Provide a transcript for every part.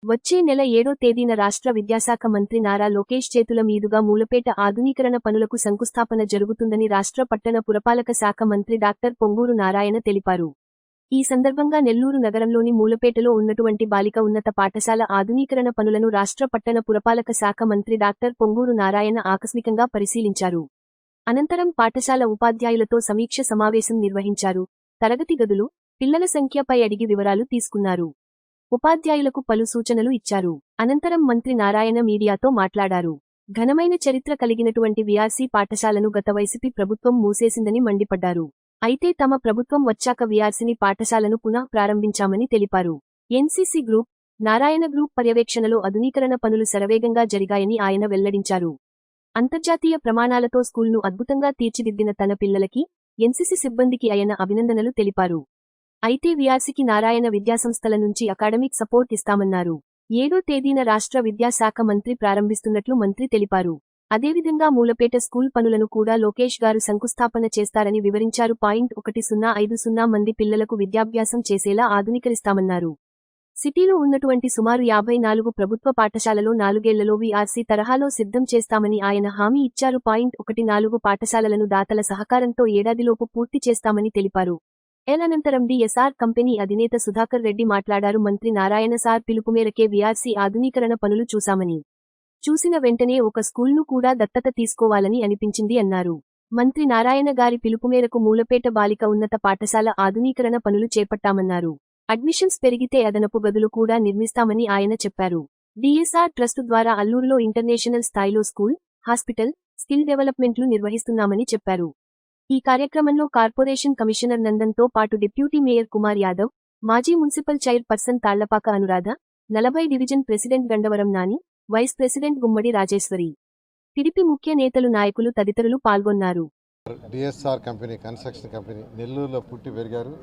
వచ్చే నెల 7వ తేదీన రాష్ట్ర విద్యాశాఖ మంత్రి నారా లోకేష్ చేతుల మీదుగా మూలపేట ఆధునీకరణ పనులకు శంకుస్థాపన జరుగుతుందని రాష్ట్ర పట్టణ పురపాలక శాఖ మంత్రి డాక్టర్ పొంగూరు నారాయణ తెలిపారు. ఈ సందర్భంగా నెల్లూరు నగరంలోని మూలపేటలో ఉన్నటువంటి బాలిక ఉన్నత పాఠశాల ఆధునీకరణ పనులను రాష్ట్ర పట్టణ పురపాలక శాఖ మంత్రి డాక్టర్ పొంగూరు నారాయణ ఆకస్మికంగా పరిశీలించారు. అనంతరం పాఠశాల ఉపాధ్యాయులతో సమీక్ష సమావేశం నిర్వహించారు. తరగతి గదులు, పిల్లల సంఖ్యపై అడిగి వివరాలు తీసుకున్నారు. ఉపాధ్యాయులకు పలు సూచనలు ఇచ్చారు. అనంతరం మంత్రి నారాయణ మీడియాతో మాట్లాడారు. ఘనమైన చరిత్ర కలిగినటువంటి వీఆర్సీ పాఠశాలను గత వైసీపీ ప్రభుత్వం మూసేసిందని మండిపడ్డారు. అయితే తమ ప్రభుత్వం వచ్చాక వీఆర్సీని పాఠశాలను పునః ప్రారంభించామని తెలిపారు. ఎన్సీసీ గ్రూప్, నారాయణ గ్రూప్ పర్యవేక్షణలో ఆధునీకరణ పనులు శరవేగంగా జరిగాయని ఆయన వెల్లడించారు. అంతర్జాతీయ ప్రమాణాలతో స్కూల్ను అద్భుతంగా తీర్చిదిద్దిన తన పిల్లలకి, ఎన్సీసీ సిబ్బందికి ఆయన అభినందనలు తెలిపారు. అయితే వీఆర్సీకి నారాయణ విద్యాసంస్థల నుంచి అకాడమిక్ సపోర్ట్ ఇస్తామన్నారు. 7వ తేదీన రాష్ట్ర విద్యాశాఖ మంత్రి ప్రారంభిస్తున్నట్లు మంత్రి తెలిపారు. అదేవిధంగా మూలపేట స్కూల్ పనులను కూడా లోకేష్ గారు శంకుస్థాపన చేస్తారని వివరించారు. 1050 మంది పిల్లలకు విద్యాభ్యాసం చేసేలా ఆధునీకరిస్తామన్నారు. సిటీలో ఉన్నటువంటి సుమారు 54 ప్రభుత్వ పాఠశాలలో 4 ఏళ్లలో వీఆర్సీ తరహాలో సిద్ధం చేస్తామని ఆయన హామీ ఇచ్చారు. 14 పాఠశాలలను దాతల సహకారంతో ఏడాదిలోపు పూర్తి చేస్తామని తెలిపారు. అనంతరం డిఎస్ఆర్ కంపెనీ అధినేత సుధాకర్ రెడ్డి మాట్లాడారు. మంత్రి నారాయణ సార్ పిలుపు మేరకే వీఆర్సీ ఆధునీకరణ పనులు చూశామని, చూసిన వెంటనే ఒక స్కూల్ను కూడా దత్తత తీసుకోవాలని అనిపించింది అన్నారు. మంత్రి నారాయణ గారి పిలుపు మేరకు మూలపేట బాలిక ఉన్నత పాఠశాల ఆధునీకరణ పనులు చేపట్టామన్నారు. అడ్మిషన్స్ పెరిగితే అదనపు గదులు కూడా నిర్మిస్తామని ఆయన చెప్పారు. డిఎస్ఆర్ ట్రస్ట్ ద్వారా అల్లూరులో ఇంటర్నేషనల్ స్థాయిలో స్కూల్, హాస్పిటల్, స్కిల్ డెవలప్మెంట్లు నిర్వహిస్తున్నామని చెప్పారు. ఈ కార్యక్రమంలో కార్పొరేషన్ కమిషనర్ నందన్తో పాటు డిప్యూటీ మేయర్ కుమార్ యాదవ్, మాజీ municipal chairperson Tallapaka Anuradha, 40 division president Gandavaram Nani, vice president Gummadi Rajeswari, TDP ముఖ్య నేతలు, నాయకులు తదితరులు పాల్గొన్నారు. డిఎస్ఆర్ కంపెనీ, కన్స్ట్రక్షన్ కంపెనీ నెల్లూరులో పుట్టి పెరిగారు.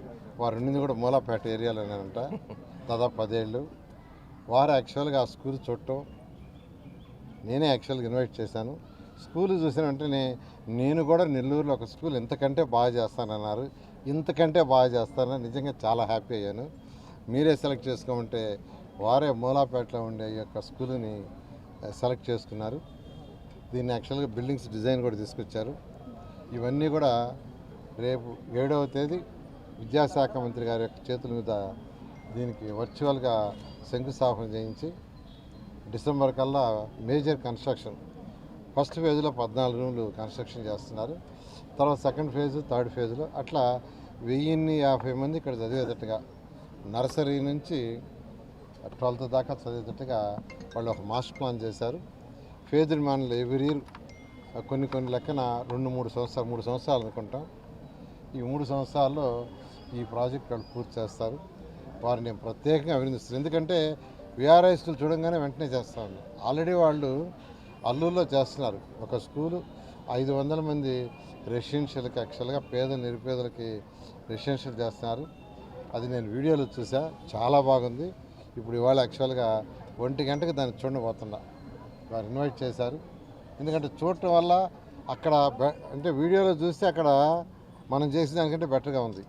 వారు ఉండింది కూడా మూలాపేట ఏరియాలోనేనంట. దాదాపు 10 ఏళ్ళు. వారు యాక్చువల్గా ఆ స్కూల్ చూడటం నేనే యాక్చువల్గా ఇన్వైట్ చేశాను. స్కూల్ చూసిన వెంటనే నేను కూడా నెల్లూరులో ఒక స్కూల్ ఇంతకంటే బాగా చేస్తానన్నారు. ఇంతకంటే బాగా చేస్తానని నిజంగా చాలా హ్యాపీ అయ్యాను. మీరే సెలెక్ట్ చేసుకోమంటే వారే మూలాపేటలో ఉండే ఈ యొక్క స్కూల్ని సెలెక్ట్ చేసుకున్నారు. దీన్ని యాక్చువల్గా బిల్డింగ్స్ డిజైన్ కూడా తీసుకొచ్చారు. ఇవన్నీ కూడా రేపు 7వ తేదీ విద్యాశాఖ మంత్రి గారి యొక్క చేతుల మీద దీనికి వర్చువల్గా శంకుస్థాపన చేయించి డిసెంబర్ కల్లా మేజర్ కన్స్ట్రక్షన్, ఫస్ట్ ఫేజ్లో 14 రూమ్లు కన్స్ట్రక్షన్ చేస్తున్నారు. తర్వాత సెకండ్ ఫేజ్, థర్డ్ ఫేజ్లో అట్లా 1050 మంది ఇక్కడ చదివేటట్టుగా, నర్సరీ నుంచి 12th దాకా చదివేటట్టుగా వాళ్ళు ఒక మాస్టర్ ప్లాన్ చేశారు. ఫేజ్డ్ మ్యాన్లు ఎవ్రీ ఇయర్ కొన్ని లెక్కన 3 సంవత్సరాలు అనుకుంటాం. ఈ 3 సంవత్సరాల్లో ఈ ప్రాజెక్ట్ వాళ్ళు పూర్తి చేస్తారు. వారిని నేను ప్రత్యేకంగా అభినందిస్తాను. ఎందుకంటే వీఆర్ఐ స్కూల్ చూడంగానే వెంటనే చేస్తాను. ఆల్రెడీ వాళ్ళు అల్లూరులో చేస్తున్నారు ఒక స్కూలు, 500 మంది రెసిడెన్షియల్కి, యాక్చువల్గా పేద నిరుపేదలకి రెసిడెన్షియల్ చేస్తున్నారు. అది నేను వీడియోలో చూసా, చాలా బాగుంది. ఇప్పుడు ఇవాళ యాక్చువల్గా 1 గంటకి దాన్ని చూడబోతున్నా. వారు ఇన్వైట్ చేశారు. ఎందుకంటే చూడటం వల్ల అక్కడ అంటే వీడియోలో చూస్తే అక్కడ మనం చేసిన దానికంటే బెటర్గా ఉంది.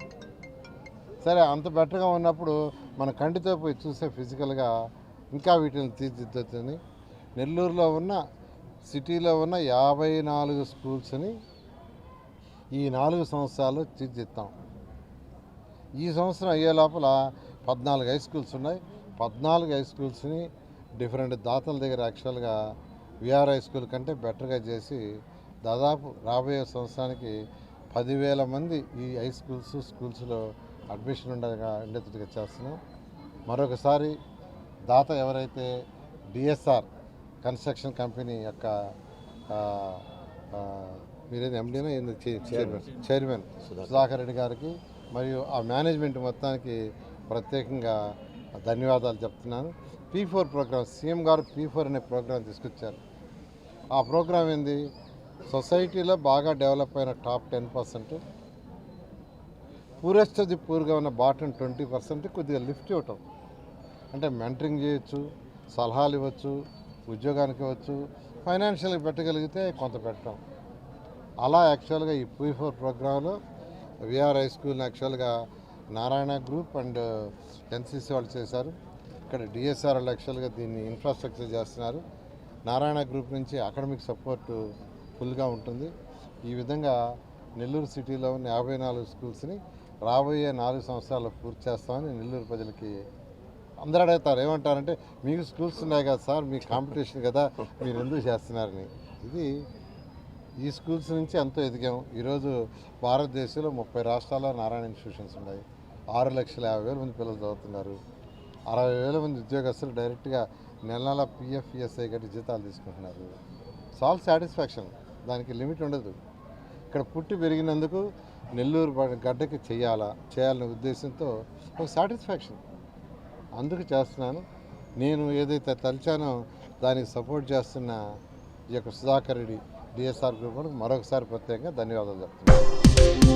సరే, అంత బెటర్గా ఉన్నప్పుడు మన కంటితో పోయి చూస్తే ఫిజికల్గా ఇంకా వీటిని తీర్చిదిద్దుతుంది. నెల్లూరులో ఉన్న, సిటీలో ఉన్న 54 స్కూల్స్ని ఈ 4 సంవత్సరాలు తీర్చిదిద్దాం. ఈ సంవత్సరం అయ్యే లోపల 14 హై స్కూల్స్ ఉన్నాయి. 14 హై స్కూల్స్ని డిఫరెంట్ దాతల దగ్గర యాక్చువల్గా వీఆర్ఐ స్కూల్ కంటే బెటర్గా చేసి దాదాపు రాబోయే సంవత్సరానికి 10,000 మంది ఈ హై స్కూల్స్లో అడ్మిషన్ ఉండేట్టుగా చేస్తున్నాం. మరొకసారి దాత ఎవరైతే డిఎస్ఆర్ కన్స్ట్రక్షన్ కంపెనీ యొక్క మీరేది ఎండీనా చైర్మన్ సుధాకర్ రెడ్డి గారికి మరియు ఆ మేనేజ్మెంట్ మొత్తానికి ప్రత్యేకంగా ధన్యవాదాలు చెప్తున్నాను. P4 ప్రోగ్రామ్, సీఎం గారు P4 అనే ప్రోగ్రాం తీసుకొచ్చారు. ఆ ప్రోగ్రాం ఏంది, సొసైటీలో బాగా డెవలప్ అయిన టాప్ 10%, పూరెస్ట్ ది పూర్గా ఉన్న బాటమ్ 20% కొద్దిగా లిఫ్ట్ ఇవ్వటం. అంటే మెంటరింగ్ చేయొచ్చు, సలహాలు ఇవ్వచ్చు, ఉద్యోగానికి ఇవ్వచ్చు, ఫైనాన్షియల్గా పెట్టగలిగితే కొంత పెట్టడం. అలా యాక్చువల్గా ఈ P4 ప్రోగ్రాంలో వీఆర్ హై స్కూల్ని యాక్చువల్గా నారాయణ గ్రూప్ అండ్ ఎన్సీసీ వాళ్ళు చేశారు. ఇక్కడ డిఎస్ఆర్ లక్షలుగా దీన్ని ఇన్ఫ్రాస్ట్రక్చర్ చేస్తున్నారు. నారాయణ గ్రూప్ నుంచి అకాడమిక్ సపోర్టు ఫుల్గా ఉంటుంది. ఈ విధంగా నెల్లూరు సిటీలో ఉన్న 54 స్కూల్స్ని రాబోయే 4 సంవత్సరాల్లో పూర్తి చేస్తామని నెల్లూరు ప్రజలకి అందరూ అడుగుతారు. ఏమంటారంటే మీకు స్కూల్స్ ఉన్నాయి కదా సార్, మీ కాంపిటీషన్ కదా, మీరు ఎందుకు చేస్తున్నారని. ఇది ఈ స్కూల్స్ నుంచి ఎంతో ఎదిగాం. ఈరోజు భారతదేశంలో 30 రాష్ట్రాల్లో నారాయణ ఇన్స్టిట్యూషన్స్ ఉన్నాయి. 6,50,000 మంది పిల్లలు చదువుతున్నారు. 60,000 మంది ఉద్యోగస్తులు డైరెక్ట్గా నెల పిఎఫ్ ఈఎస్ఐ కట్టి జీతాలు తీసుకుంటున్నారు. సాల్ సాటిస్ఫాక్షన్, దానికి లిమిట్ ఉండదు. ఇక్కడ పుట్టి పెరిగినందుకు నెల్లూరు గడ్డకి చేయాలనే ఉద్దేశంతో ఒక సాటిస్ఫాక్షన్ అందుకు చేస్తున్నాను. నేను ఏదైతే తలిచానో దానికి సపోర్ట్ చేస్తున్న ఈ యొక్క సుధాకర్ రెడ్డి డిఎస్ఆర్ గ్రూప్ మరొకసారి ప్రత్యేకంగా ధన్యవాదాలు చెప్తున్నాను.